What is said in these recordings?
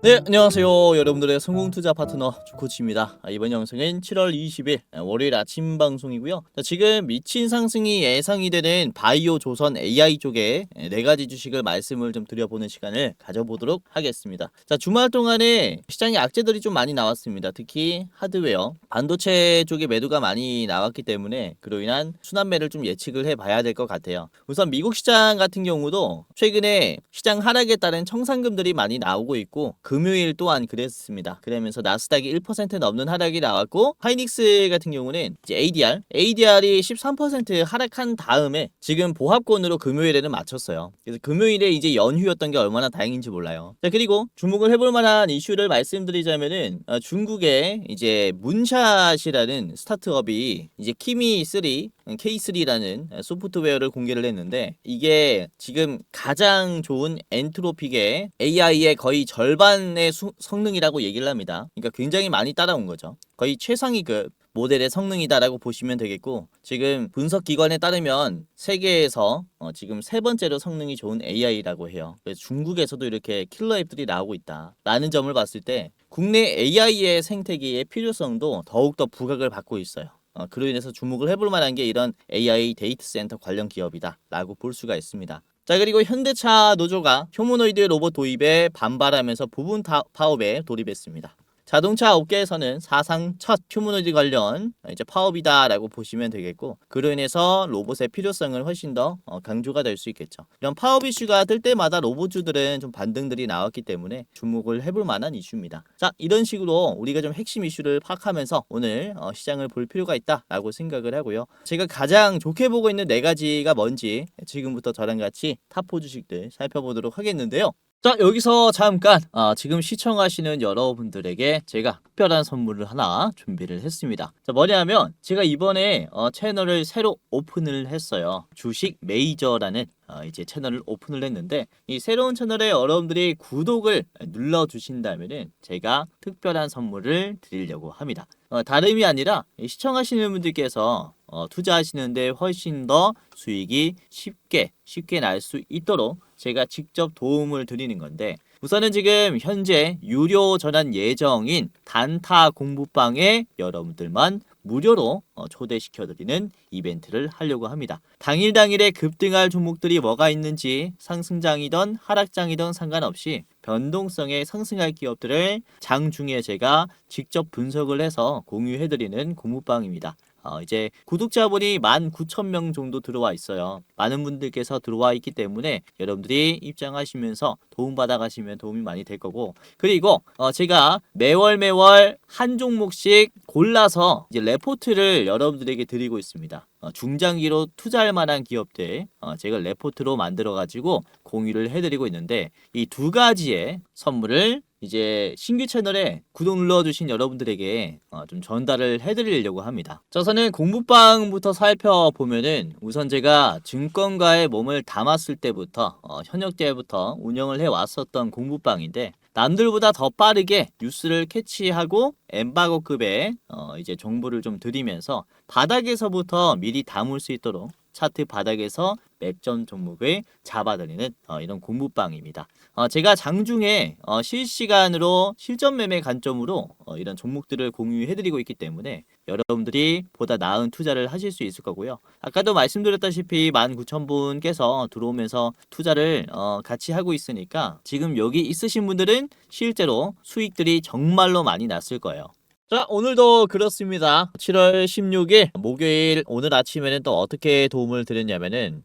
네, 안녕하세요. 여러분들의 성공투자 파트너 주코치입니다. 이번 영상은 7월 20일 월요일 아침 방송이고요. 지금 미친 상승이 예상이 되는 바이오 조선 AI 쪽에 4가지 주식을 말씀을 좀 드려보는 시간을 가져보도록 하겠습니다. 자, 주말 동안에 시장에 악재들이 좀 많이 나왔습니다. 특히 하드웨어, 반도체 쪽에 매도가 많이 나왔기 때문에 그로 인한 순환매를 좀 예측을 해봐야 될 것 같아요. 우선 미국 시장 같은 경우도 최근에 시장 하락에 따른 청산금들이 많이 나오고 있고 금요일 또한 그랬습니다. 그러면서 나스닥이 1% 넘는 하락이 나왔고 하이닉스 같은 경우는 이제 ADR이 13% 하락한 다음에 지금 보합권으로 금요일에는 맞췄어요. 그래서 금요일에 이제 연휴였던 게 얼마나 다행인지 몰라요. 자, 그리고 주목을 해볼 만한 이슈를 말씀드리자면은 중국의 이제 문샷이라는 스타트업이 이제 키미3 K3라는 소프트웨어를 공개를 했는데 이게 지금 가장 좋은 엔트로픽의 AI의 거의 절반의 성능이라고 얘기를 합니다. 그러니까 굉장히 많이 따라온 거죠. 거의 최상위급 모델의 성능이다라고 보시면 되겠고 지금 분석 기관에 따르면 세계에서 지금 3번째로 성능이 좋은 AI라고 해요. 그래서 중국에서도 이렇게 킬러 앱들이 나오고 있다라는 점을 봤을 때 국내 AI의 생태계의 필요성도 더욱더 부각을 받고 있어요. 그로 인해서 주목을 해볼 만한 게 이런 AI 데이터 센터 관련 기업이다 라고 볼 수가 있습니다. 자, 그리고 현대차 노조가 휴머노이드 로봇 도입에 반발하면서 부분 파업에 돌입했습니다. 자동차 업계에서는 사상 첫 휴머노이드 관련 이제 파업이다라고 보시면 되겠고 그로 인해서 로봇의 필요성을 훨씬 더 강조가 될 수 있겠죠. 이런 파업 이슈가 뜰 때마다 로봇주들은 좀 반등들이 나왔기 때문에 주목을 해볼 만한 이슈입니다. 자, 이런 식으로 우리가 좀 핵심 이슈를 파악하면서 오늘 시장을 볼 필요가 있다라고 생각을 하고요. 제가 가장 좋게 보고 있는 4가지가 뭔지 지금부터 저랑 같이 탑4 주식들 살펴보도록 하겠는데요. 자, 여기서 잠깐 지금 시청하시는 여러분들에게 제가 특별한 선물을 하나 준비를 했습니다. 자, 뭐냐면 제가 이번에 채널을 새로 오픈을 했어요. 주식 메이저라는 이제 채널을 오픈을 했는데 이 새로운 채널에 여러분들이 구독을 눌러주신다면은 제가 특별한 선물을 드리려고 합니다. 다름이 아니라 시청하시는 분들께서 투자하시는데 훨씬 더 수익이 쉽게 날 수 있도록 제가 직접 도움을 드리는 건데 우선은 지금 현재 유료 전환 예정인 단타 공부방에 여러분들만 무료로 초대시켜드리는 이벤트를 하려고 합니다. 당일에 급등할 종목들이 뭐가 있는지 상승장이든 하락장이든 상관없이 변동성에 상승할 기업들을 장중에 제가 직접 분석을 해서 공유해드리는 공부방입니다. 이제 구독자분이 19,000명 정도 들어와 있어요. 많은 분들께서 들어와 있기 때문에 여러분들이 입장하시면서 도움받아 가시면 도움이 많이 될 거고 그리고 제가 매월 한 종목씩 골라서 이제 레포트를 여러분들에게 드리고 있습니다. 중장기로 투자할 만한 기업들 제가 레포트로 만들어 가지고 공유를 해드리고 있는데 이 2가지의 선물을 이제 신규 채널에 구독 눌러주신 여러분들에게 좀 전달을 해드리려고 합니다. 저서는 공부방부터 살펴보면은 우선 제가 증권가의 몸을 담았을 때부터 현역 때부터 운영을 해왔었던 공부방인데 남들보다 더 빠르게 뉴스를 캐치하고 엠바고급의 이제 정보를 좀 드리면서 바닥에서부터 미리 담을 수 있도록 차트 바닥에서 맥점 종목을 잡아드리는 이런 공부방입니다. 제가 장중에 실시간으로 실전 매매 관점으로 이런 종목들을 공유해드리고 있기 때문에 여러분들이 보다 나은 투자를 하실 수 있을 거고요. 아까도 말씀드렸다시피 19,000분께서 들어오면서 투자를 같이 하고 있으니까 지금 여기 있으신 분들은 실제로 수익들이 정말로 많이 났을 거예요. 자, 오늘도 그렇습니다. 7월 16일 목요일 오늘 아침에는 또 어떻게 도움을 드렸냐면은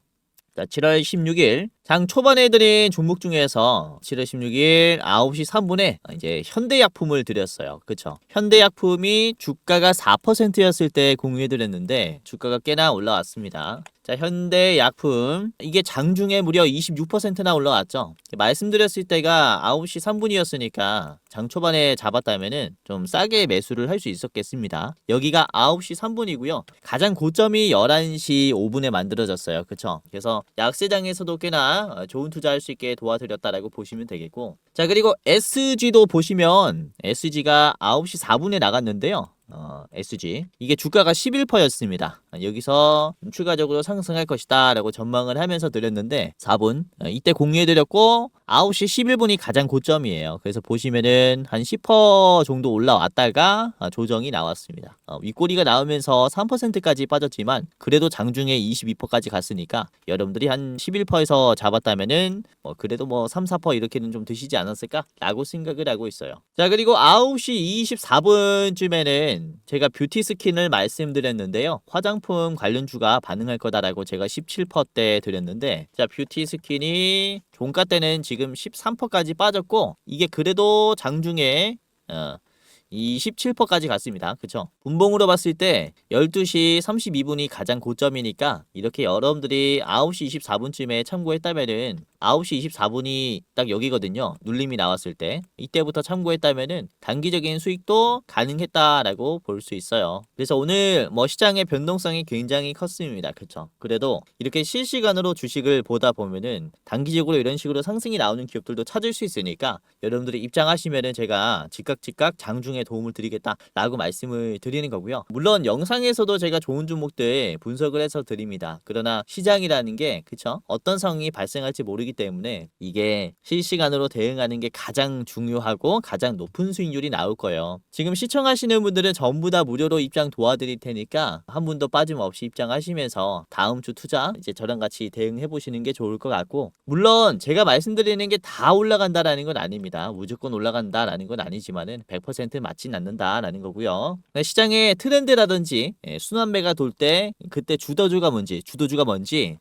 자, 7월 16일 장 초반에 드린 종목 중에서 7월 16일 9시 3분에 이제 현대약품을 드렸어요. 그쵸? 현대약품이 주가가 4%였을 때 공유해 드렸는데 주가가 꽤나 올라왔습니다. 자, 현대약품 이게 장중에 무려 26%나 올라왔죠. 말씀드렸을 때가 9시 3분이었으니까 장 초반에 잡았다면은 좀 싸게 매수를 할 수 있었겠습니다. 여기가 9시 3분이고요. 가장 고점이 11시 5분에 만들어졌어요. 그쵸? 그래서 약세장에서도 꽤나 좋은 투자할 수 있게 도와드렸다라고 보시면 되겠고, 자, 그리고 SG도 보시면 SG가 9시 4분에 나갔는데요. SG 이게 주가가 11%였습니다. 여기서 추가적으로 상승할 것이다 라고 전망을 하면서 드렸는데 4분 이때 공유해드렸고 9시 11분이 가장 고점이에요. 그래서 보시면은 한 10% 정도 올라왔다가 조정이 나왔습니다. 윗꼬리가 나오면서 3%까지 빠졌지만 그래도 장중에 22%까지 갔으니까 여러분들이 한 11%에서 잡았다면은 그래도 뭐 3, 4% 이렇게는 좀 드시지 않았을까 라고 생각을 하고 있어요. 자, 그리고 9시 24분쯤에는 제가 뷰티 스킨을 말씀드렸는데요. 화장품 관련주가 반응할 거다라고 제가 17%대 드렸는데, 자, 뷰티 스킨이 종가 때는 지금 13%까지 빠졌고, 이게 그래도 장중에 이 17%까지 갔습니다. 그쵸? 분봉으로 봤을 때 12시 32분이 가장 고점이니까 이렇게 여러분들이 9시 24분쯤에 참고했다면은 9시 24분이 딱 여기거든요. 눌림이 나왔을 때 이때부터 참고했다면은 단기적인 수익도 가능했다라고 볼 수 있어요. 그래서 오늘 뭐 시장의 변동성이 굉장히 컸습니다. 그쵸? 그래도 이렇게 실시간으로 주식을 보다 보면은 단기적으로 이런 식으로 상승이 나오는 기업들도 찾을 수 있으니까 여러분들이 입장하시면은 제가 즉각 장중에 도움을 드리겠다라고 말씀을 드리는 거고요. 물론 영상에서도 제가 좋은 종목들 분석을 해서 드립니다. 그러나 시장이라는 게 그쵸? 어떤 상황이 발생할지 모르기 때문에 이게 실시간으로 대응하는 게 가장 중요하고 가장 높은 수익률이 나올 거예요. 지금 시청하시는 분들은 전부 다 무료로 입장 도와드릴 테니까 한 분도 빠짐없이 입장하시면서 다음 주 투자 이제 저랑 같이 대응해 보시는 게 좋을 것 같고, 물론 제가 말씀드리는 게 다 올라간다라는 건 아닙니다. 무조건 올라간다라는 건 아니지만은 100% 맞진 않는다라는 거고요. 시장의 트렌드라든지 순환매가 돌 때 그때 주도주가 뭔지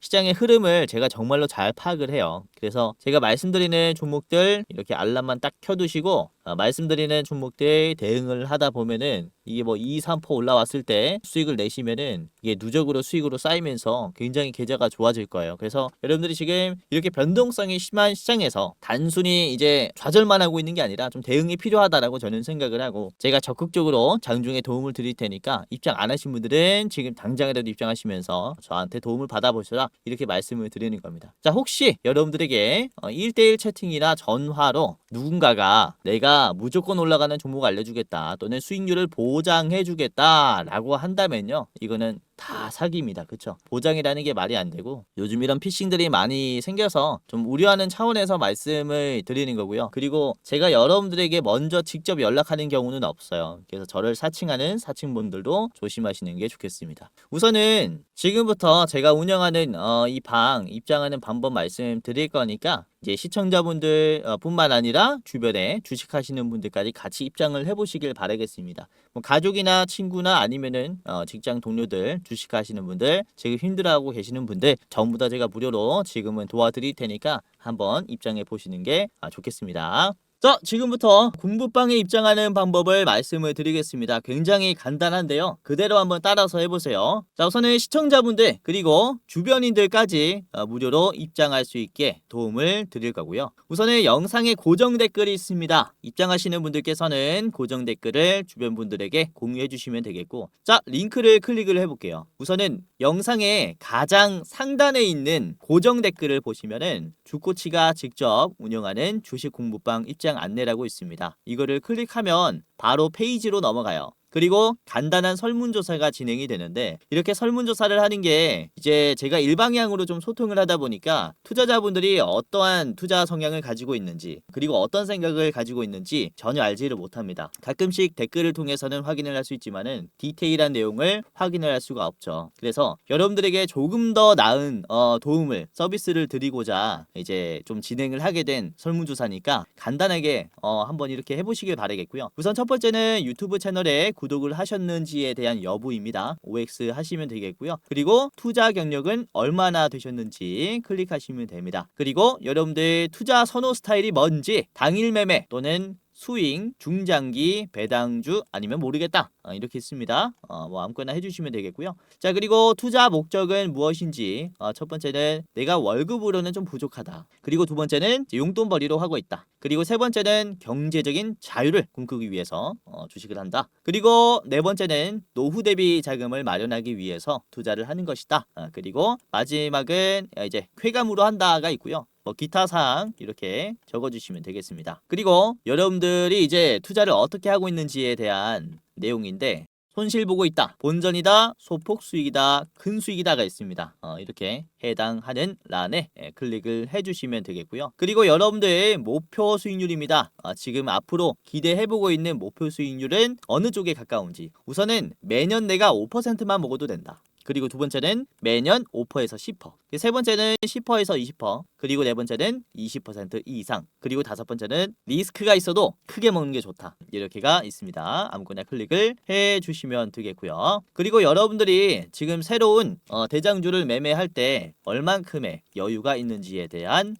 시장의 흐름을 제가 정말로 잘 파악을 해요. 그래서 제가 말씀드리는 종목들 이렇게 알람만 딱 켜두시고 말씀드리는 종목들 대응을 하다 보면은 이게 뭐 2, 3% 올라왔을 때 수익을 내시면은 이게 누적으로 수익으로 쌓이면서 굉장히 계좌가 좋아질 거예요. 그래서 여러분들이 지금 이렇게 변동성이 심한 시장에서 단순히 이제 좌절만 하고 있는 게 아니라 좀 대응이 필요하다라고 저는 생각을 하고, 제가 적극적으로 장중에 도움을 드릴 테니까 입장 안 하신 분들은 지금 당장이라도 입장하시면서 저한테 도움을 받아보시라 이렇게 말씀을 드리는 겁니다. 자, 혹시 여러분들에게 1대1 채팅이나 전화로 누군가가 내가 무조건 올라가는 종목 알려주겠다 또는 수익률을 보장해주겠다 라고 한다면요, 이거는 다 사기입니다. 그쵸? 보장이라는 게 말이 안 되고 요즘 이런 피싱들이 많이 생겨서 좀 우려하는 차원에서 말씀을 드리는 거고요. 그리고 제가 여러분들에게 먼저 직접 연락하는 경우는 없어요. 그래서 저를 사칭하는 사칭분들도 조심하시는 게 좋겠습니다. 우선은 지금부터 제가 운영하는 이 방 입장하는 방법 말씀드릴 거니까 이제 시청자분들 뿐만 아니라 주변에 주식하시는 분들까지 같이 입장을 해보시길 바라겠습니다. 뭐 가족이나 친구나 아니면은 직장 동료들, 주식하시는 분들, 지금 힘들어하고 계시는 분들 전부 다 제가 무료로 지금은 도와드릴 테니까 한번 입장해 보시는 게 좋겠습니다. 자, 지금부터 공부방에 입장하는 방법을 말씀을 드리겠습니다. 굉장히 간단한데요. 그대로 한번 따라서 해보세요. 자, 우선은 시청자분들 그리고 주변인들까지 무료로 입장할 수 있게 도움을 드릴 거고요. 우선은 영상에 고정 댓글이 있습니다. 입장하시는 분들께서는 고정 댓글을 주변 분들에게 공유해 주시면 되겠고, 자, 링크를 클릭을 해볼게요. 우선은 영상의 가장 상단에 있는 고정 댓글을 보시면은 주코치가 직접 운영하는 주식 공부방 입장 안내라고 있습니다. 이거를 클릭하면 바로 페이지로 넘어가요. 그리고 간단한 설문조사가 진행이 되는데, 이렇게 설문조사를 하는 게 이제 제가 일방향으로 좀 소통을 하다 보니까 투자자분들이 어떠한 투자 성향을 가지고 있는지 그리고 어떤 생각을 가지고 있는지 전혀 알지를 못합니다. 가끔씩 댓글을 통해서는 확인을 할 수 있지만은 디테일한 내용을 확인을 할 수가 없죠. 그래서 여러분들에게 조금 더 나은 도움을 서비스를 드리고자 이제 좀 진행을 하게 된 설문조사니까 간단하게 한번 이렇게 해보시길 바라겠고요. 우선 첫 번째는 유튜브 채널에 구독을 하셨는지에 대한 여부입니다. OX 하시면 되겠고요. 그리고 투자 경력은 얼마나 되셨는지 클릭하시면 됩니다. 그리고 여러분들 투자 선호 스타일이 뭔지, 당일 매매 또는 스윙, 중장기, 배당주 아니면 모르겠다 이렇게 있습니다. 뭐 아무거나 해주시면 되겠고요. 자, 그리고 투자 목적은 무엇인지 첫 번째는 내가 월급으로는 좀 부족하다. 그리고 두 번째는 용돈벌이로 하고 있다. 그리고 세 번째는 경제적인 자유를 꿈꾸기 위해서 주식을 한다. 그리고 네 번째는 노후 대비 자금을 마련하기 위해서 투자를 하는 것이다. 그리고 마지막은 이제 쾌감으로 한다가 있고요. 뭐 기타 사항 이렇게 적어주시면 되겠습니다. 그리고 여러분들이 이제 투자를 어떻게 하고 있는지에 대한 내용인데, 손실 보고 있다, 본전이다, 소폭 수익이다, 큰 수익이다가 있습니다. 이렇게 해당하는 란에 클릭을 해주시면 되겠고요. 그리고 여러분들의 목표 수익률입니다. 지금 앞으로 기대해보고 있는 목표 수익률은 어느 쪽에 가까운지. 우선은 매년 내가 5%만 먹어도 된다. 그리고 두 번째는 매년 5%에서 10%. 세 번째는 10%에서 20%. 그리고 네 번째는 20% 이상. 그리고 다섯 번째는 리스크가 있어도 크게 먹는 게 좋다. 이렇게가 있습니다. 아무거나 클릭을 해주시면 되겠고요. 그리고 여러분들이 지금 새로운 대장주를 매매할 때 얼만큼의 여유가 있는지에 대한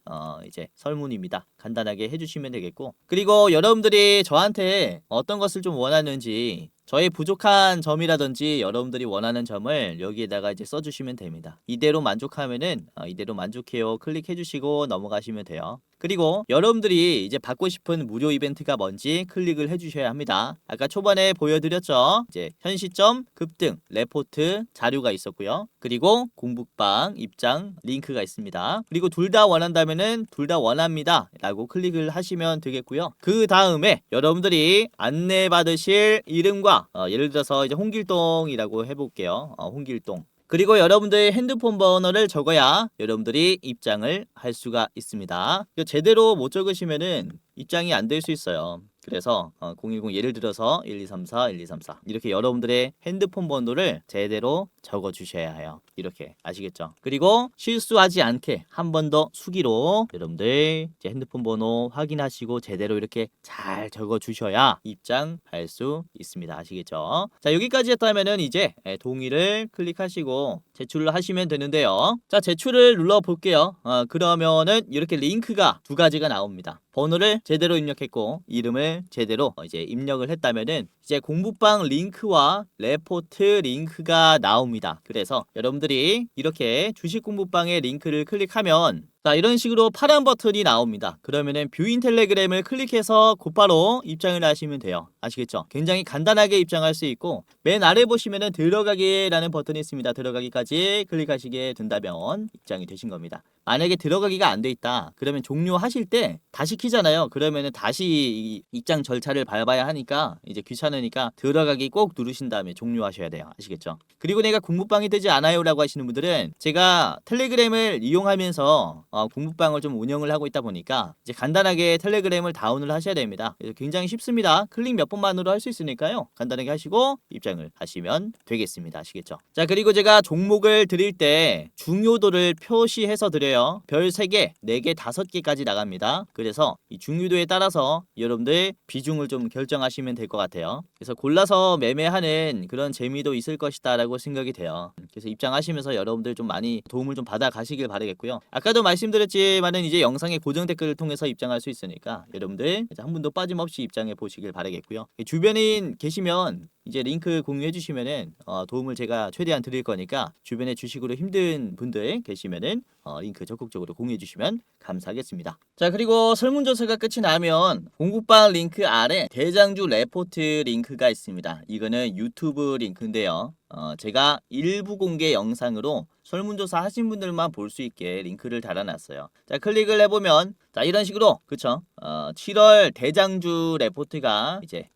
이제 설문입니다. 간단하게 해주시면 되겠고, 그리고 여러분들이 저한테 어떤 것을 좀 원하는지, 저의 부족한 점이라든지 여러분들이 원하는 점을 여기에다가 이제 써주시면 됩니다. 이대로 만족하면은 이대로 만족해요 클릭해 주시고 넘어가시면 돼요. 그리고 여러분들이 이제 받고 싶은 무료 이벤트가 뭔지 클릭을 해주셔야 합니다. 아까 초반에 보여드렸죠. 이제 현 시점, 급등, 레포트, 자료가 있었고요. 그리고 공부방, 입장, 링크가 있습니다. 그리고 둘 다 원한다면은 둘 다 원합니다 라고 클릭을 하시면 되겠고요. 그 다음에 여러분들이 안내받으실 이름과 예를 들어서 이제 홍길동이라고 해볼게요. 홍길동. 그리고 여러분들의 핸드폰 번호를 적어야 여러분들이 입장을 할 수가 있습니다. 제대로 못 적으시면은 입장이 안 될 수 있어요. 그래서 010 예를 들어서 1234 1234 이렇게 여러분들의 핸드폰 번호를 제대로 적어 주셔야 해요. 이렇게 아시겠죠? 그리고 실수하지 않게 한 번 더 수기로 여러분들 이제 핸드폰 번호 확인하시고 제대로 이렇게 잘 적어 주셔야 입장할 수 있습니다. 아시겠죠? 자, 여기까지 했다면은 이제 동의를 클릭하시고 제출을 하시면 되는데요. 자, 제출을 눌러 볼게요. 그러면은 이렇게 링크가 두 가지가 나옵니다. 번호를 제대로 입력했고 이름을 제대로 이제 입력을 했다면은 이제 공부방 링크와 레포트 링크가 나옵니다. 그래서 여러분들이 이렇게 주식 공부방의 링크를 클릭하면 자, 이런 식으로 파란 버튼이 나옵니다. 그러면은 뷰인 텔레그램을 클릭해서 곧바로 입장을 하시면 돼요. 아시겠죠? 굉장히 간단하게 입장할 수 있고, 맨 아래 보시면은 들어가기라는 버튼이 있습니다. 들어가기까지 클릭하시게 된다면 입장이 되신 겁니다. 만약에 들어가기가 안 돼 있다 그러면 종료하실 때 다시 키잖아요. 그러면은 다시 입장 절차를 밟아야 하니까 이제 귀찮으니까 들어가기 꼭 누르신 다음에 종료하셔야 돼요. 아시겠죠? 그리고 내가 공부방이 되지 않아요 라고 하시는 분들은 제가 텔레그램을 이용하면서 공부방을 좀 운영을 하고 있다 보니까 이제 간단하게 텔레그램을 다운을 하셔야 됩니다. 그래서 굉장히 쉽습니다. 클릭 몇 번만으로 할 수 있으니까요. 간단하게 하시고 입장을 하시면 되겠습니다. 아시겠죠? 자, 그리고 제가 종목을 드릴 때 중요도를 표시해서 드려요. 별 3개, 4개, 5개까지 나갑니다. 그래서 이 중요도에 따라서 여러분들 비중을 좀 결정하시면 될 것 같아요. 그래서 골라서 매매하는 그런 재미도 있을 것이다 라고 생각이 돼요. 그래서 입장하시면서 여러분들 좀 많이 도움을 좀 받아 가시길 바라겠고요. 아까도 말씀드렸지만은 이제 영상의 고정 댓글을 통해서 입장할 수 있으니까 여러분들 한 분도 빠짐없이 입장해 보시길 바라겠고요. 주변인 계시면 이제 링크 공유해 주시면은 도움을 제가 최대한 드릴 거니까 주변에 주식으로 힘든 분들 계시면은 링크 적극적으로 공유해 주시면 감사하겠습니다. 자, 그리고 설문조사가 끝이 나면 공부방 링크 아래 대장주 레포트 링크가 있습니다. 이거는 유튜브 링크인데요. 제가 일부 공개 영상으로 설문조사 하신 분들만 볼 수 있게 링크를 달아놨어요. 자, 클릭을 해보면 자, 이런 식으로 그쵸? 7월 대장주 레포트가 이제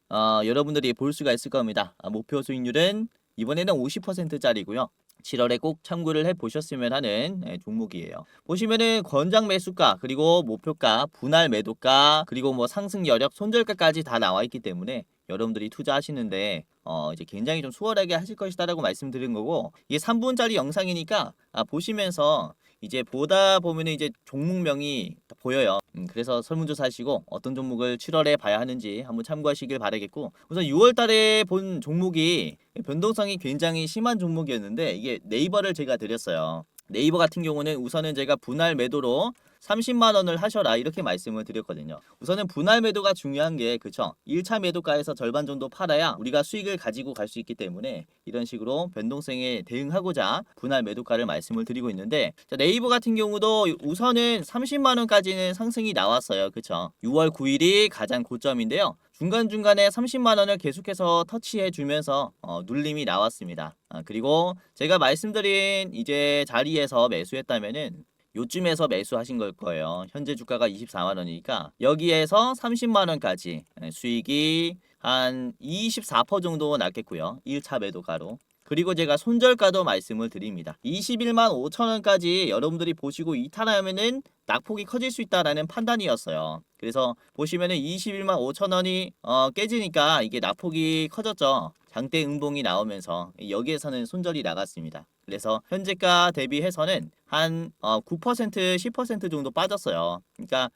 여러분들이 볼 수가 있을 겁니다. 목표 수익률은 이번에는 50%짜리고요. 7월에 꼭 참고를 해보셨으면 하는 종목이에요. 보시면은 권장 매수가, 그리고 목표가, 분할 매도가, 그리고 뭐 상승 여력, 손절가까지 다 나와 있기 때문에 여러분들이 투자하시는데 이제 굉장히 좀 수월하게 하실 것이다라고 말씀드린 거고, 이게 3분짜리 영상이니까 보시면서 이제 보다 보면은 이제 종목명이 보여요. 그래서 설문조사 하시고 어떤 종목을 7월에 봐야 하는지 한번 참고하시길 바라겠고, 우선 6월 달에 본 종목이 변동성이 굉장히 심한 종목이었는데 이게 네이버를 제가 드렸어요. 네이버 같은 경우는 우선은 제가 분할 매도로 30만 원을 하셔라 이렇게 말씀을 드렸거든요. 우선은 분할 매도가 중요한 게 그쵸? 1차 매도가에서 절반 정도 팔아야 우리가 수익을 가지고 갈 수 있기 때문에 이런 식으로 변동성에 대응하고자 분할 매도가를 말씀을 드리고 있는데 자, 네이버 같은 경우도 우선은 30만 원까지는 상승이 나왔어요. 그쵸? 6월 9일이 가장 고점인데요. 중간중간에 30만 원을 계속해서 터치해 주면서 눌림이 나왔습니다. 그리고 제가 말씀드린 이제 자리에서 매수했다면은 요쯤에서 매수하신 걸 거예요. 현재 주가가 24만 원이니까 여기에서 30만 원까지 수익이 한 24% 정도 났겠고요. 1차 매도가로. 그리고 제가 손절가도 말씀을 드립니다. 21만 5천 원까지 여러분들이 보시고 이탈하면은 낙폭이 커질 수 있다라는 판단이었어요. 그래서 보시면은 21만 5천 원이 깨지니까 이게 낙폭이 커졌죠. 장대 음봉이 나오면서 여기에서는 손절이 나갔습니다. 그래서 현재가 대비해서는 한 9% 10% 정도 빠졌어요. 그러니까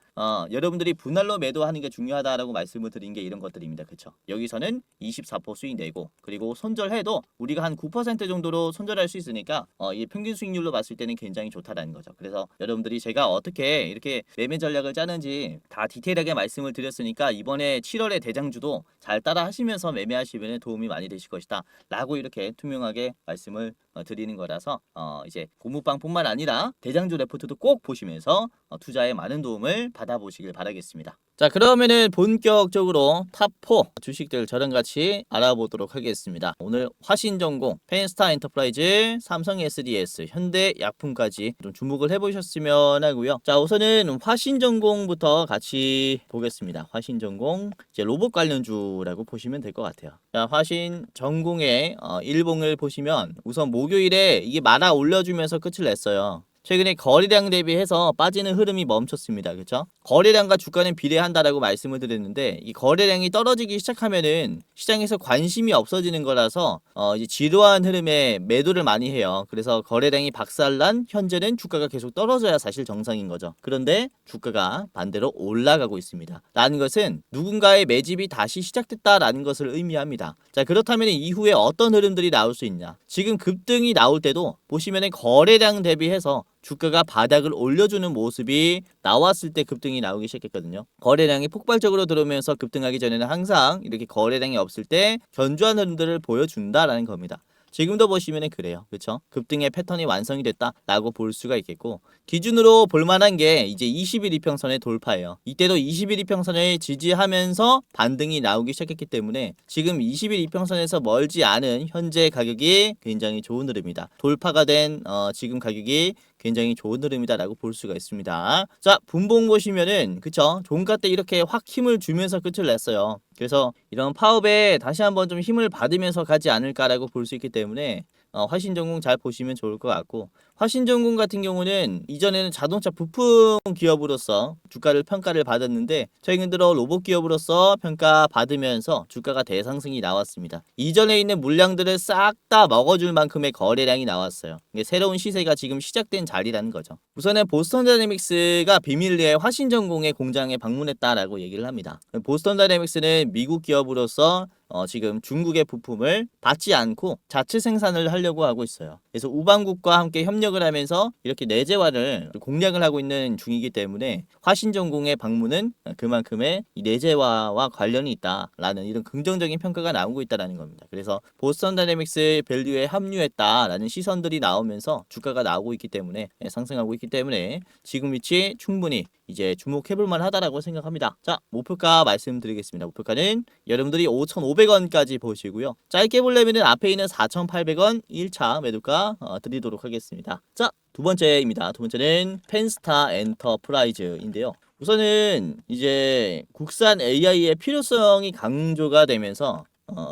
여러분들이 분할로 매도하는 게 중요하다라고 말씀을 드린 게 이런 것들입니다. 그렇죠? 여기서는 24% 수익 내고 그리고 손절해도 우리가 한 9% 정도로 손절할 수 있으니까 이 평균 수익률로 봤을 때는 굉장히 좋다라는 거죠. 그래서 여러분들이 제가 어떻게 이렇게 매매 전략을 짜는지 다 디테일하게 말씀을 드렸으니까 이번에 7월에 대장주도 잘 따라 하시면서 매매하시면 도움이 많이 되실 것이다 라고 이렇게 투명하게 말씀을 드리는 거라서 이제 고무방뿐만 아니라 대장주 레포트도 꼭 보시면서 투자에 많은 도움을 받아보시길 바라겠습니다. 자, 그러면은 본격적으로 탑4 주식들 저랑 같이 알아보도록 하겠습니다. 오늘 화신전공, 펜스타 엔터프라이즈, 삼성 SDS, 현대약품까지 좀 주목을 해보셨으면 하고요. 자, 우선은 화신전공부터 같이 보겠습니다. 화신전공 이제 로봇 관련주라고 보시면 될 것 같아요. 자, 화신전공의 일봉을 보시면 우선 목요일에 이게 말아 올려주면서 끝을 냈어요. 최근에 거래량 대비해서 빠지는 흐름이 멈췄습니다. 그렇죠? 거래량과 주가는 비례한다라고 말씀을 드렸는데 이 거래량이 떨어지기 시작하면은 시장에서 관심이 없어지는 거라서 이제 지루한 흐름에 매도를 많이 해요. 그래서 거래량이 박살난 현재는 주가가 계속 떨어져야 사실 정상인 거죠. 그런데 주가가 반대로 올라가고 있습니다. 라는 것은 누군가의 매집이 다시 시작됐다라는 것을 의미합니다. 자, 그렇다면 이후에 어떤 흐름들이 나올 수 있냐? 지금 급등이 나올 때도 보시면은 거래량 대비해서 주가가 바닥을 올려주는 모습이 나왔을 때 급등이 나오기 시작했거든요. 거래량이 폭발적으로 들어오면서 급등하기 전에는 항상 이렇게 거래량이 없을 때 견조한 흐름들을 보여준다라는 겁니다. 지금도 보시면 그래요. 그렇죠? 급등의 패턴이 완성이 됐다라고 볼 수가 있겠고 기준으로 볼만한 게 이제 20일 이평선의 돌파예요. 이때도 20일 이평선을 지지하면서 반등이 나오기 시작했기 때문에 지금 20일 이평선에서 멀지 않은 현재 가격이 굉장히 좋은 흐름이다. 돌파가 된 지금 가격이 굉장히 좋은 흐름이다라고 볼 수가 있습니다. 자, 분봉 보시면은 그쵸? 종가 때 이렇게 확 힘을 주면서 끝을 냈어요. 그래서 이런 파업에 다시 한번 좀 힘을 받으면서 가지 않을까라고 볼 수 있기 때문에 화신전공 잘 보시면 좋을 것 같고 화신전공 같은 경우는 이전에는 자동차 부품 기업으로서 주가를 평가를 받았는데 최근 들어 로봇 기업으로서 평가받으면서 주가가 대상승이 나왔습니다. 이전에 있는 물량들을 싹 다 먹어줄 만큼의 거래량이 나왔어요. 이게 새로운 시세가 지금 시작된 자리라는 거죠. 우선은 보스턴 다이내믹스가 비밀리에 화신전공의 공장에 방문했다라고 얘기를 합니다. 보스턴 다이내믹스는 미국 기업으로서 지금 중국의 부품을 받지 않고 자체 생산을 하려고 하고 있어요. 그래서 우방국과 함께 협력을 하면서 이렇게 내재화를 공략을 하고 있는 중이기 때문에 화신전공의 방문은 그만큼의 이 내재화와 관련이 있다라는 이런 긍정적인 평가가 나오고 있다라는 겁니다. 그래서 보스턴 다이내믹스 밸류에 합류했다라는 시선들이 나오면서 주가가 나오고 있기 때문에 상승하고 있기 때문에 지금 위치 충분히 이제 주목해볼 만하다라고 생각합니다. 자, 목표가 말씀드리겠습니다. 목표가는 여러분들이 5,500원까지 보시고요. 짧게 보려면 앞에 있는 4,800원 1차 매도가 드리도록 하겠습니다. 자, 두 번째입니다. 두 번째는 펜스타 엔터프라이즈인데요. 우선은 이제 국산 AI의 필요성이 강조가 되면서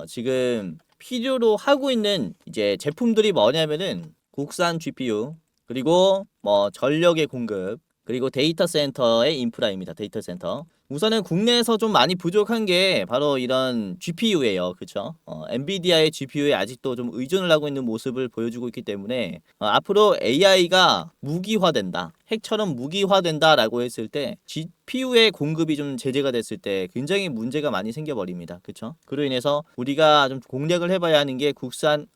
지금 필요로 하고 있는 이제 제품들이 뭐냐면은 국산 GPU 그리고 뭐 전력의 공급 그리고 데이터 센터의 인프라입니다. 데이터 센터. 우선은 국내에서 좀 많이 부족한 게 바로 이런 GPU예요. 그쵸? 엔비디아의 GPU에 아직도 좀 의존을 하고 있는 모습을 보여주고 있기 때문에 앞으로 AI가 무기화된다. 핵처럼 무기화된다라고 했을 때 GPU의 공급이 좀 제재가 됐을 때 굉장히 문제가 많이 생겨버립니다. 그쵸? 그로 인해서 우리가 좀 공략을 해봐야 하는 게 국산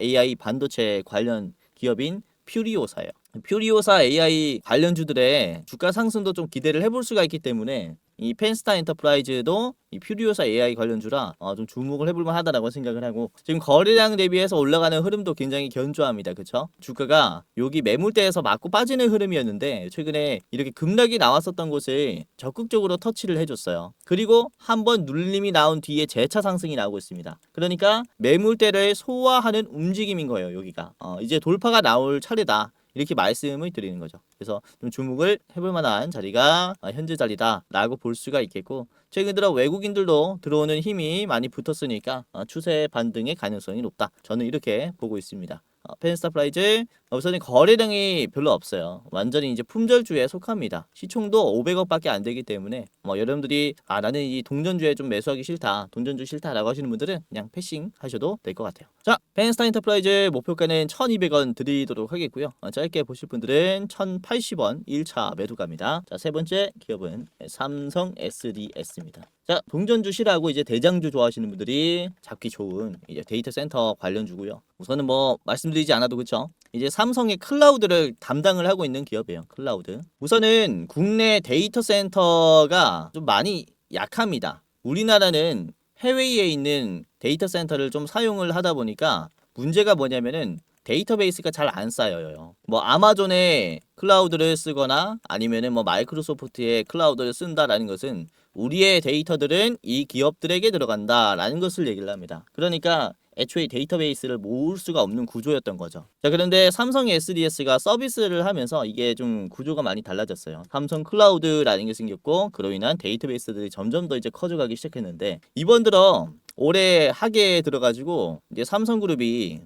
AI 반도체 관련 기업인 퓨리오사예요. 퓨리오사 AI 관련주들의 주가 상승도 좀 기대를 해볼 수가 있기 때문에 이 펜스타 엔터프라이즈도 이 퓨리오사 AI 관련주라 좀 주목을 해볼 만하다라고 생각을 하고, 지금 거래량 대비해서 올라가는 흐름도 굉장히 견조합니다. 그쵸? 주가가 여기 매물대에서 맞고 빠지는 흐름이었는데 최근에 이렇게 급락이 나왔었던 곳을 적극적으로 터치를 해줬어요. 그리고 한번 눌림이 나온 뒤에 재차 상승이 나오고 있습니다. 그러니까 매물대를 소화하는 움직임인 거예요. 여기가 이제 돌파가 나올 차례다, 이렇게 말씀을 드리는 거죠. 그래서 좀 주목을 해볼 만한 자리가 현재 자리다라고 볼 수가 있겠고, 최근 들어 외국인들도 들어오는 힘이 많이 붙었으니까 추세 반등의 가능성이 높다, 저는 이렇게 보고 있습니다. 펜스타프라이즈 우선은 거래량이 별로 없어요. 완전히 이제 품절주에 속합니다. 시총도 500억밖에 안 되기 때문에 여러분들이 나는 이 동전주에 좀 매수하기 싫다, 동전주 싫다라고 하시는 분들은 그냥 패싱 하셔도 될 것 같아요. 자, 펜스타 엔터프라이즈 목표가는 1200원 드리도록 하겠고요. 짧게 보실 분들은 1080원 1차 매도가입니다. 자, 세 번째 기업은 삼성 SDS입니다. 자, 동전주시라고 이제 대장주 좋아하시는 분들이 잡기 좋은 이제 데이터 센터 관련주고요. 우선은 뭐 말씀드리지 않아도 그쵸? 이제 삼성의 클라우드를 담당을 하고 있는 기업이에요. 클라우드. 우선은 국내 데이터 센터가 좀 많이 약합니다. 우리나라는 해외에 있는 데이터 센터를 좀 사용을 하다 보니까 문제가 뭐냐면은 데이터베이스가 잘 안 쌓여요. 뭐 아마존의 클라우드를 쓰거나 아니면은 뭐 마이크로소프트의 클라우드를 쓴다라는 것은 우리의 데이터들은 이 기업들에게 들어간다라는 것을 얘기를 합니다. 그러니까 애초에 데이터베이스를 모을 수가 없는 구조였던 거죠. 자, 그런데 삼성 SDS가 서비스를 하면서 이게 좀 구조가 많이 달라졌어요. 삼성 클라우드라는 게 생겼고, 그로 인한 데이터베이스들이 점점 더 이제 커져가기 시작했는데, 이번 들어 올해 하계에 들어가지고 이제 삼성그룹이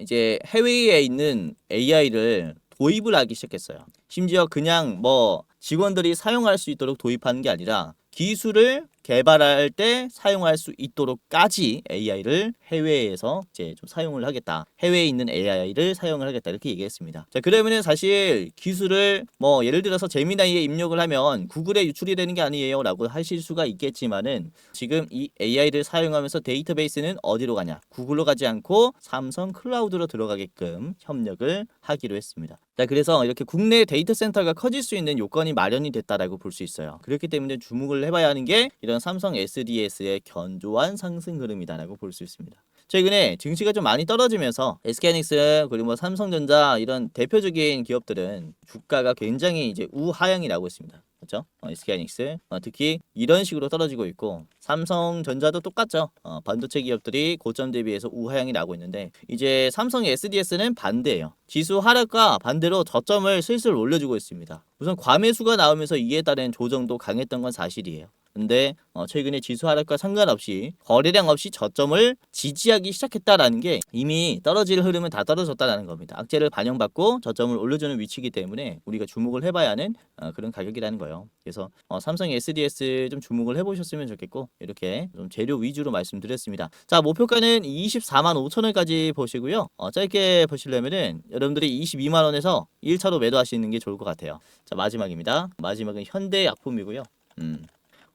이제 해외에 있는 AI를 도입을 하기 시작했어요. 심지어 그냥 뭐 직원들이 사용할 수 있도록 도입하는 게 아니라 기술을 개발할 때 사용할 수 있도록까지 AI를 해외에서 이제 좀 사용을 하겠다. 해외에 있는 AI를 사용을 하겠다, 이렇게 얘기했습니다. 자, 그러면은 사실 기술을 뭐 예를 들어서 제미나이에 입력을 하면 구글에 유출이 되는 게 아니에요라고 하실 수가 있겠지만은, 지금 이 AI를 사용하면서 데이터베이스는 어디로 가냐? 구글로 가지 않고 삼성 클라우드로 들어가게끔 협력을 하기로 했습니다. 자, 그래서 이렇게 국내 데이터 센터가 커질 수 있는 요건이 마련이 됐다라고 볼 수 있어요. 그렇기 때문에 주목을 해봐야 하는 게 이런 삼성 SDS의 견조한 상승 흐름이다라고 볼 수 있습니다. 최근에 증시가 좀 많이 떨어지면서 SK하이닉스 그리고 뭐 삼성전자 이런 대표적인 기업들은 주가가 굉장히 이제 우하향이 나고 있습니다. 그렇죠? SK하이닉스 특히 이런 식으로 떨어지고 있고, 삼성전자도 똑같죠. 반도체 기업들이 고점 대비해서 우하향이 나고 있는데, 이제 삼성 SDS는 반대예요. 지수 하락과 반대로 저점을 슬슬 올려주고 있습니다. 우선 과매수가 나오면서 이에 따른 조정도 강했던 건 사실이에요. 근데 최근에 지수 하락과 상관없이 거래량 없이 저점을 지지하기 시작했다라는 게 이미 떨어질 흐름은 다 떨어졌다라는 겁니다. 악재를 반영받고 저점을 올려주는 위치이기 때문에 우리가 주목을 해봐야 하는 그런 가격이라는 거예요. 그래서 삼성 SDS 좀 주목을 해보셨으면 좋겠고, 이렇게 좀 재료 위주로 말씀드렸습니다. 자, 목표가는 24만 5천 원까지 보시고요. 짧게 보시려면은 여러분들이 22만 원에서 1차로 매도하시는 게 좋을 것 같아요. 자, 마지막입니다. 마지막은 현대약품이고요.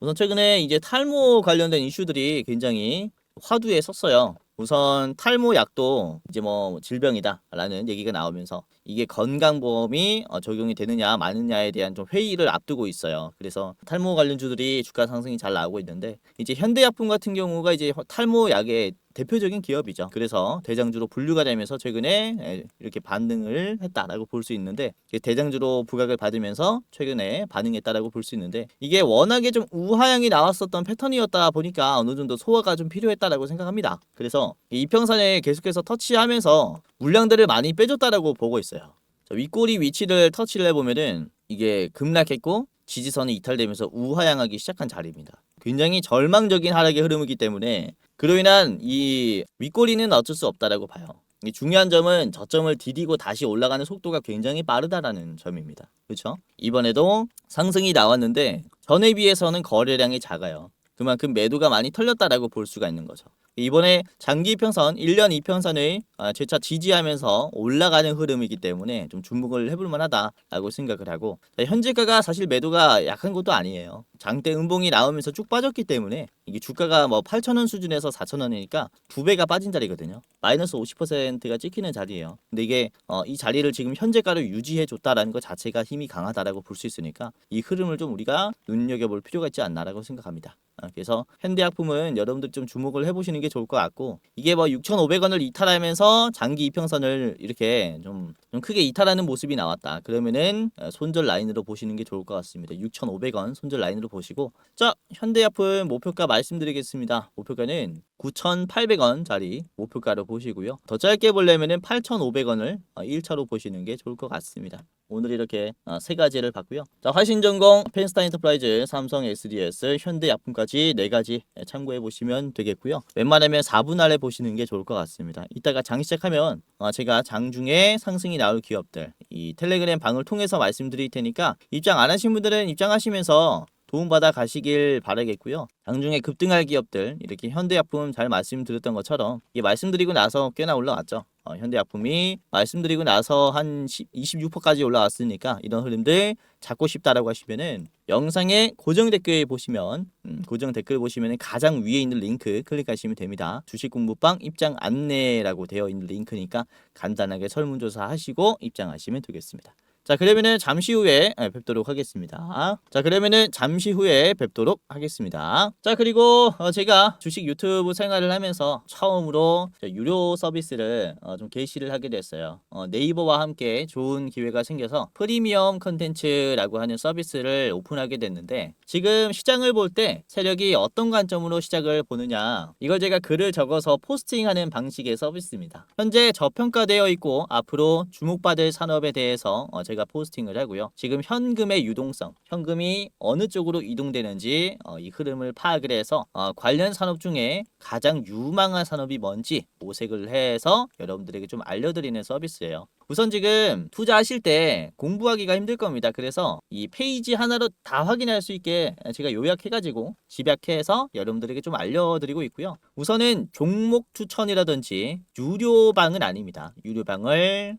우선 최근에 이제 탈모 관련된 이슈들이 굉장히 화두에 섰어요. 우선 탈모 약도 이제 뭐 질병이다라는 얘기가 나오면서 이게 건강보험이 적용이 되느냐 마느냐에 대한 좀 회의를 앞두고 있어요. 그래서 탈모 관련주들이 주가 상승이 잘 나오고 있는데, 이제 현대약품 같은 경우가 이제 탈모 약의 대표적인 기업이죠. 그래서 대장주로 분류가 되면서 최근에 이렇게 반등을 했다라고 볼 수 있는데, 대장주로 부각을 받으면서 최근에 반응했다라고 볼 수 있는데, 이게 워낙에 좀 우하향이 나왔었던 패턴이었다 보니까 어느 정도 소화가 좀 필요했다라고 생각합니다. 그래서 이평선에 계속해서 터치하면서 물량들을 많이 빼줬다라고 보고 있어요. 윗꼬리 위치를 터치를 해보면은 이게 급락했고 지지선이 이탈되면서 우하향하기 시작한 자리입니다. 굉장히 절망적인 하락의 흐름이기 때문에 그로 인한 이 윗꼬리는 어쩔 수 없다라고 봐요. 중요한 점은 저점을 디디고 다시 올라가는 속도가 굉장히 빠르다라는 점입니다. 그렇죠? 이번에도 상승이 나왔는데 전에 비해서는 거래량이 작아요. 그만큼 매도가 많이 털렸다라고 볼 수가 있는 거죠. 이번에 장기 이평선, 1년 이평선을 재차 지지하면서 올라가는 흐름이기 때문에 좀 주목을 해볼 만하다라고 생각을 하고, 현재가가 사실 매도가 약한 것도 아니에요. 장대 음봉이 나오면서 쭉 빠졌기 때문에 이게 주가가 뭐 8,000원 수준에서 4,000원이니까 2배가 빠진 자리거든요. 마이너스 50%가 찍히는 자리예요. 근데 이게 이 자리를 지금 현재가로 유지해 줬다라는 것 자체가 힘이 강하다라고 볼 수 있으니까 이 흐름을 좀 우리가 눈여겨볼 필요가 있지 않나라고 생각합니다. 그래서 현대약품은 여러분들 좀 주목을 해보시는 게 좋을 것 같고, 이게 뭐 6,500원을 이탈하면서 장기 이평선을 이렇게 좀 크게 이탈하는 모습이 나왔다. 그러면은 손절 라인으로 보시는 게 좋을 것 같습니다. 6,500원 손절 라인으로 보시고, 자, 현대약품 목표가 말씀드리겠습니다. 목표가는 9,800원짜리 목표가로 보시고요. 더 짧게 보려면은 8,500원을 1차로 보시는 게 좋을 것 같습니다. 오늘 이렇게 세 가지를 봤고요. 자, 화신전공, 펜스타 엔터프라이즈, 삼성 SDS, 현대약품까지 네 가지 참고해 보시면 되겠고요. 웬만하면 4분 아래 보시는 게 좋을 것 같습니다. 이따가 장 시작하면 제가 장중에 상승이 나올 기업들 이 텔레그램 방을 통해서 말씀드릴 테니까 입장 안 하신 분들은 입장하시면서 도움받아 가시길 바라겠고요. 장중에 급등할 기업들 이렇게 현대약품 잘 말씀드렸던 것처럼 이게 말씀드리고 나서 꽤나 올라왔죠. 현대약품이 말씀드리고 나서 한 26%까지 올라왔으니까 이런 흐름들 잡고 싶다라고 하시면은 영상에 고정 댓글 보시면 고정 댓글 보시면은 가장 위에 있는 링크 클릭하시면 됩니다. 주식 공부방 입장 안내라고 되어 있는 링크니까 간단하게 설문조사 하시고 입장하시면 되겠습니다. 자, 그러면은 잠시 후에 뵙도록 하겠습니다. 자, 그리고 제가 주식 유튜브 생활을 하면서 처음으로 유료 서비스를 좀 게시를 하게 됐어요. 네이버와 함께 좋은 기회가 생겨서 프리미엄 컨텐츠라고 하는 서비스를 오픈하게 됐는데, 지금 시장을 볼 때 세력이 어떤 관점으로 시작을 보느냐, 이걸 제가 글을 적어서 포스팅하는 방식의 서비스입니다. 현재 저평가되어 있고 앞으로 주목받을 산업에 대해서 제가 포스팅을 하고요. 지금 현금의 유동성, 현금이 어느 쪽으로 이동되는지 이 흐름을 파악을 해서 관련 산업 중에 가장 유망한 산업이 뭔지 모색을 해서 여러분들에게 좀 알려드리는 서비스예요. 우선 지금 투자하실 때 공부하기가 힘들 겁니다. 그래서 이 페이지 하나로 다 확인할 수 있게 제가 요약해가지고 집약해서 여러분들에게 좀 알려드리고 있고요. 우선은 종목 추천이라든지 유료방은 아닙니다. 유료방을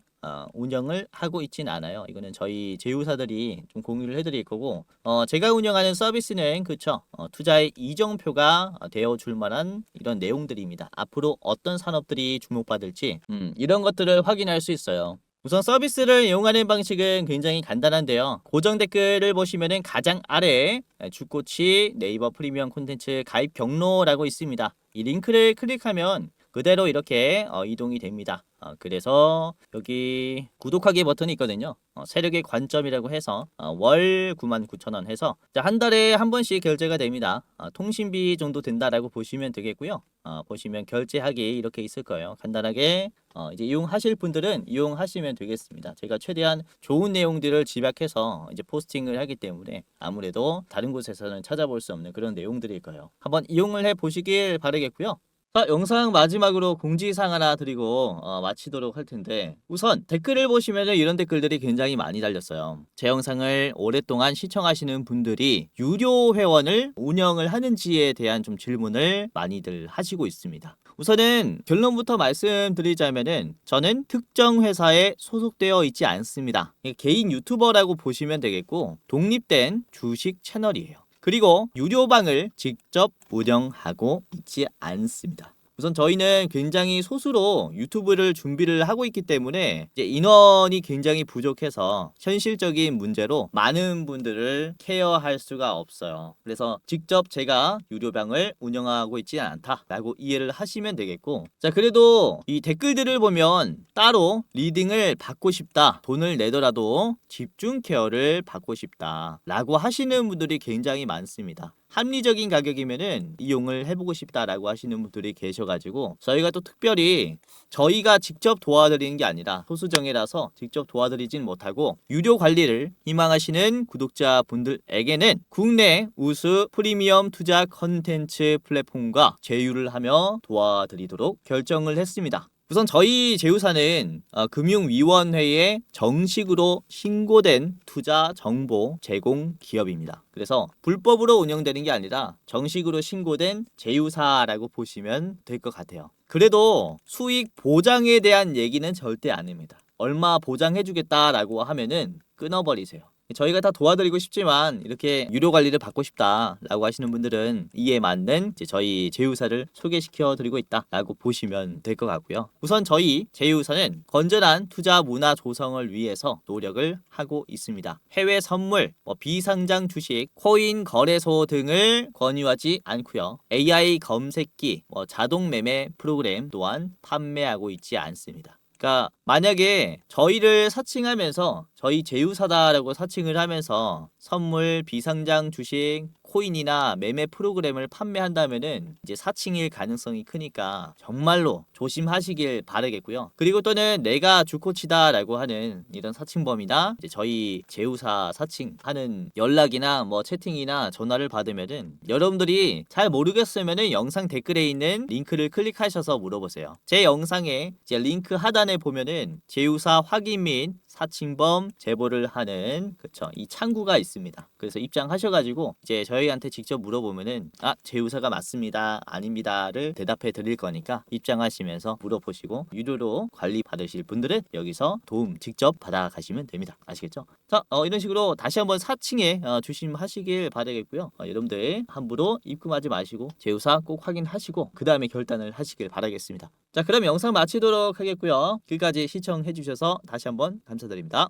운영을 하고 있진 않아요. 이거는 저희 제휴사들이 좀 공유를 해드릴 거고, 제가 운영하는 서비스는 그쵸, 투자의 이정표가 되어 줄 만한 이런 내용들입니다. 앞으로 어떤 산업들이 주목받을지 이런 것들을 확인할 수 있어요. 우선 서비스를 이용하는 방식은 굉장히 간단한데요. 고정 댓글을 보시면은 가장 아래에 주코치 네이버 프리미엄 콘텐츠 가입 경로라고 있습니다. 이 링크를 클릭하면 그대로 이렇게 이동이 됩니다. 그래서 여기 구독하기 버튼이 있거든요. 세력의 관점이라고 해서 월 99,000원 해서 한 달에 한 번씩 결제가 됩니다. 통신비 정도 된다라고 보시면 되겠고요. 보시면 결제하기 이렇게 있을 거예요. 간단하게 이제 이용하실 분들은 이용하시면 되겠습니다. 제가 최대한 좋은 내용들을 집약해서 이제 포스팅을 하기 때문에 아무래도 다른 곳에서는 찾아볼 수 없는 그런 내용들일 거예요. 한번 이용을 해 보시길 바라겠고요. 자, 영상 마지막으로 공지사항 하나 드리고 마치도록 할 텐데, 우선 댓글을 보시면 이런 댓글들이 굉장히 많이 달렸어요. 제 영상을 오랫동안 시청하시는 분들이 유료 회원을 운영을 하는지에 대한 좀 질문을 많이들 하시고 있습니다. 우선은 결론부터 말씀드리자면은 저는 특정 회사에 소속되어 있지 않습니다. 개인 유튜버라고 보시면 되겠고, 독립된 주식 채널이에요. 그리고 유료방을 직접 운영하고 있지 않습니다. 우선 저희는 굉장히 소수로 유튜브를 준비를 하고 있기 때문에 이제 인원이 굉장히 부족해서 현실적인 문제로 많은 분들을 케어할 수가 없어요. 그래서 직접 제가 유료방을 운영하고 있지 않다라고 이해를 하시면 되겠고, 자, 그래도 이 댓글들을 보면 따로 리딩을 받고 싶다, 돈을 내더라도 집중 케어를 받고 싶다 라고 하시는 분들이 굉장히 많습니다. 합리적인 가격이면은 이용을 해보고 싶다라고 하시는 분들이 계셔가지고, 저희가 또 특별히 저희가 직접 도와드리는 게 아니라 소수정예라서 직접 도와드리진 못하고, 유료 관리를 희망하시는 구독자분들에게는 국내 우수 프리미엄 투자 컨텐츠 플랫폼과 제휴를 하며 도와드리도록 결정을 했습니다. 우선 저희 제휴사는 금융위원회에 정식으로 신고된 투자 정보 제공 기업입니다. 그래서 불법으로 운영되는 게 아니라 정식으로 신고된 제휴사라고 보시면 될 것 같아요. 그래도 수익 보장에 대한 얘기는 절대 안 합니다. 얼마 보장해주겠다라고 하면은 끊어버리세요. 저희가 다 도와드리고 싶지만 이렇게 유료 관리를 받고 싶다라고 하시는 분들은 이에 맞는 이제 저희 제휴사를 소개시켜 드리고 있다라고 보시면 될 것 같고요. 우선 저희 제휴사는 건전한 투자 문화 조성을 위해서 노력을 하고 있습니다. 해외 선물, 비상장 주식, 코인 거래소 등을 권유하지 않고요. AI 검색기, 자동 매매 프로그램 또한 판매하고 있지 않습니다. 그러니까 만약에 저희를 사칭하면서 저희 제휴사다라고 사칭을 하면서 선물, 비상장 주식, 코인이나 매매 프로그램을 판매한다면은 이제 사칭일 가능성이 크니까 정말로 조심하시길 바라겠고요. 그리고 또는 내가 주코치다라고 하는 이런 사칭범이나 이제 저희 제휴사 사칭하는 연락이나 채팅이나 전화를 받으면은 여러분들이 잘 모르겠으면은 영상 댓글에 있는 링크를 클릭하셔서 물어보세요. 제 영상에 이제 링크 하단에 보면은 제휴사 확인 및 사칭범 제보를 하는 이 창구가 있습니다. 그래서 입장하셔가지고 이제 저희한테 직접 물어보면은 제휴사가 맞습니다, 아닙니다를 대답해 드릴 거니까 입장하시면서 물어보시고 유료로 관리 받으실 분들은 여기서 도움 직접 받아가시면 됩니다. 아시겠죠? 자, 이런 식으로 다시 한번 사칭에 조심하시길 바라겠고요. 여러분들 함부로 입금하지 마시고 제휴사 꼭 확인하시고 그 다음에 결단을 하시길 바라겠습니다. 자, 그럼 영상 마치도록 하겠고요. 끝까지 시청해 주셔서 다시 한번 감사드립니다.